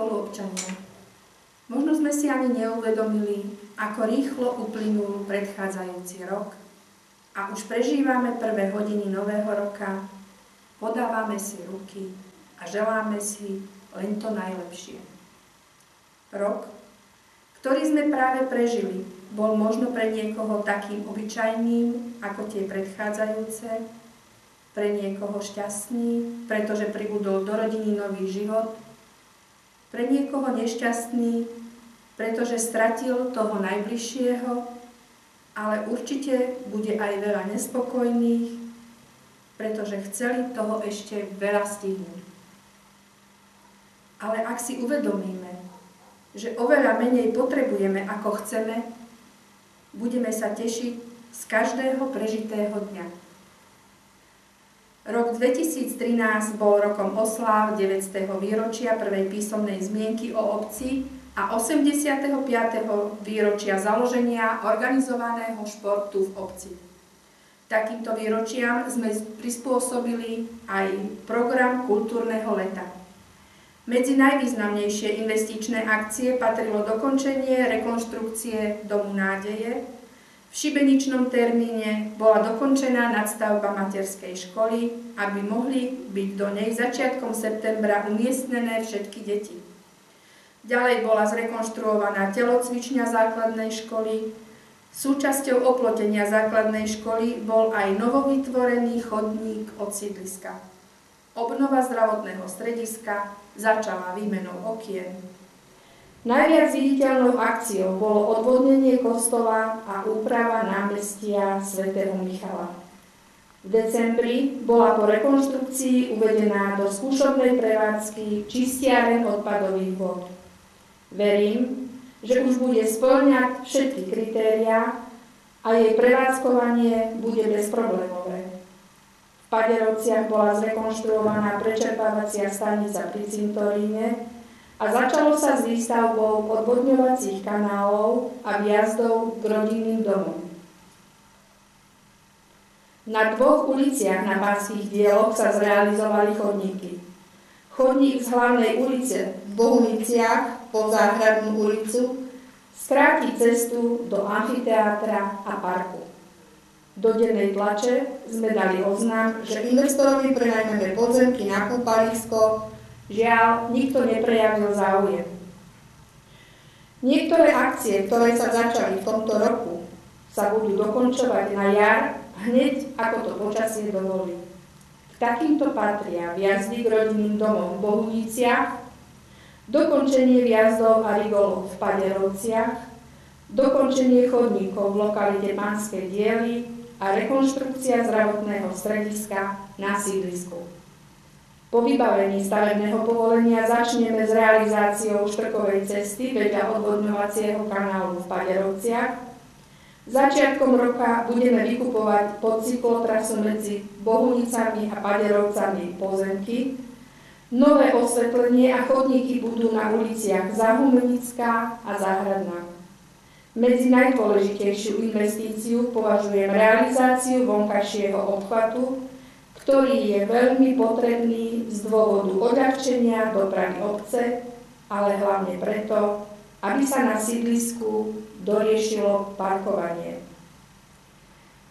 spoluobčania, možno sme si ani neuvedomili, ako rýchlo uplynul predchádzajúci rok a už prežívame prvé hodiny nového roka, podávame si ruky a želáme si len to najlepšie. Rok, ktorý sme práve prežili, bol možno pre niekoho takým obyčajným ako tie predchádzajúce, pre niekoho šťastný, pretože pribudol do rodiny nový život, pre niekoho nešťastný, pretože stratil toho najbližšieho, ale určite bude aj veľa nespokojných, pretože chceli toho ešte veľa stihnúť. Ale ak si uvedomíme, že oveľa menej potrebujeme, ako chceme, budeme sa tešiť z každého prežitého dňa. Rok 2013 bol rokom osláv 9. výročia prvej písomnej zmienky o obci a 85. výročia založenia organizovaného športu v obci. Takýmto výročiam sme prispôsobili aj program kultúrneho leta. Medzi najvýznamnejšie investičné akcie patrilo dokončenie rekonštrukcie Domu nádeje. V šibeničnom termíne bola dokončená nadstavba materskej školy, aby mohli byť do nej začiatkom septembra umiestnené všetky deti. Ďalej bola zrekonštruovaná telocvičňa základnej školy. Súčasťou oplotenia základnej školy bol aj novovytvorený chodník od sídliska. Obnova zdravotného strediska začala výmenou okien. Najviac viditeľnou akciou bolo odvodnenie kostola a úprava námestia svätého Michala. V decembri bola po rekonštrukcii uvedená do skúšobnej prevádzky čistiareň odpadových vôd. Verím, že už bude spĺňať všetky kritériá a jej prevádzkovanie bude bezproblémové. V Paderovciach bola zrekonštruovaná prečerpávacia stanica pri cintoríne a začalo sa s výstavbou odvodňovacích kanálov a vjazdov k rodinným domom. Na 2 uliciach na Pánskych dieloch sa zrealizovali chodníky. Chodník z hlavnej ulice v Bohuniciach po Záhradnú ulicu skráti cestu do amfiteátra a parku. Do dennej tlače sme dali oznam, že investorovi prenajmeme pozemky na kúpalisko, žiaľ, nikto neprejavil záujem. Niektoré akcie, ktoré sa začali v tomto roku, sa budú dokončovať na jar, hneď ako to počasie dovolí. K takýmto patria vjazdy k rodinným domom v Bohuniciach, dokončenie vjazdov a rigolov v Paderovciach, dokončenie chodníkov v lokalite Pánske diely a rekonštrukcia zdravotného strediska na sídlisku. Po vybavení stavebného povolenia začneme s realizáciou štrkovej cesty vedľa odvodňovacieho kanálu v Paderovciach. Začiatkom roka budeme vykupovať pod cyklotrasu medzi Bohunicami a Paderovcami pozemky. Nové osvetlenie a chodníky budú na uliciach Záhumenická a Záhradná. Medzi najdôležitejšiu investíciu považujem realizáciu vonkajšieho obchvatu, ktorý je veľmi potrebný z dôvodu odľahčenia dopravy obce, ale hlavne preto, aby sa na sídlisku doriešilo parkovanie.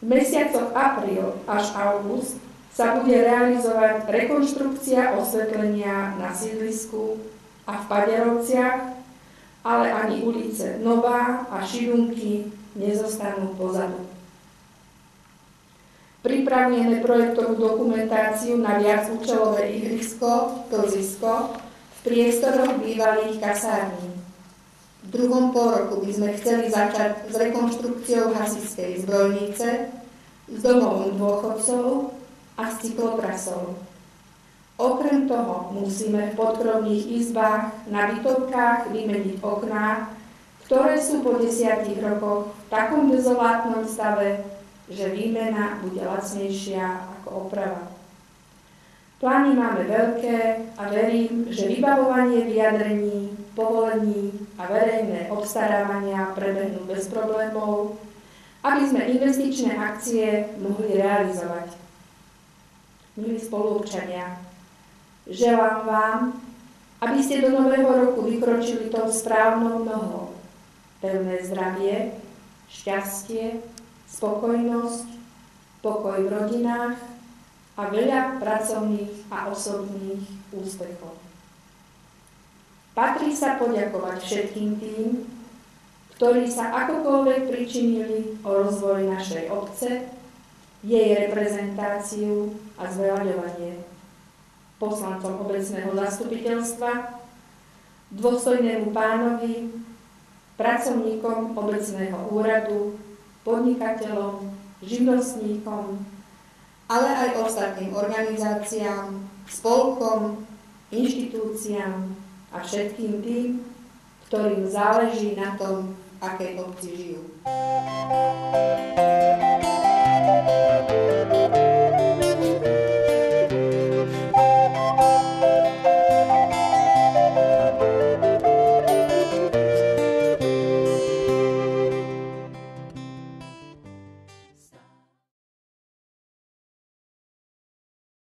V mesiacoch apríl až august sa bude realizovať rekonštrukcia osvetlenia na sídlisku a v Paderovciach, ale ani ulice Nová a Širunky nezostanú pozadu. Pripravujeme projektovú dokumentáciu na viacúčelové ihrisko, klzisko v priestoroch bývalých kasární. V druhom pôroku by sme chceli začať s rekonštrukciou hasičskej zbrojnice, s domovom dôchodcov a s cyklotrasou. Okrem toho musíme v podkrovných izbách na bytovkách vymeniť okná, ktoré sú po 10 rokoch v takom dezolátnom stave, že výmena bude lacnejšia ako oprava. Plány máme veľké a verím, že vybavovanie vyjadrení, povolení a verejné obstarávania prebehnú bez problémov, aby sme investičné akcie mohli realizovať. Milí spoluobčania, želám vám, aby ste do nového roku vykročili tou správnou nohou. Pevné zdravie, šťastie, spokojnosť, pokoj v rodinách a veľa pracovných a osobných úspechov. Patrí sa poďakovať všetkým tým, ktorí sa akokoľvek pričinili o rozvoj našej obce, jej reprezentáciu a zveľaďovanie. Poslancom obecného zastupiteľstva, dôstojnému pánovi, pracovníkom obecného úradu, podnikateľom, živnostníkom, ale aj ostatným organizáciám, spolkom, inštitúciám a všetkým tým, ktorým záleží na tom, v akej obci žijú.